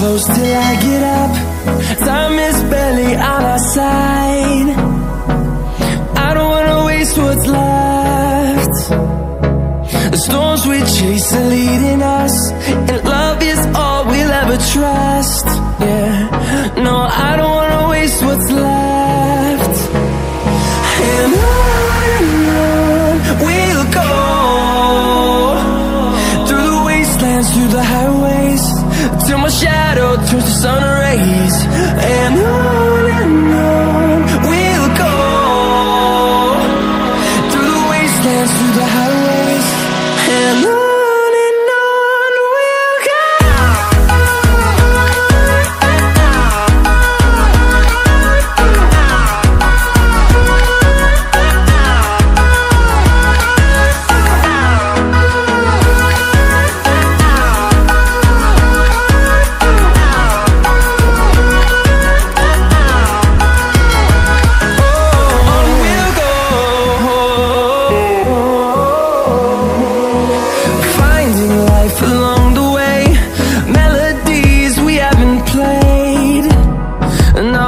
close till I get up. Time is barely on our side. I don't wanna waste what's left. The storms we chase are leading us, and love is all we'll ever trust. Yeah, no, I don't wanna waste what's left. And on we'll go, through the wastelands, through the highways, till my shadow turns to sun rays. And on we'll go, through the wastelands, through the highways, and on we'll go. No,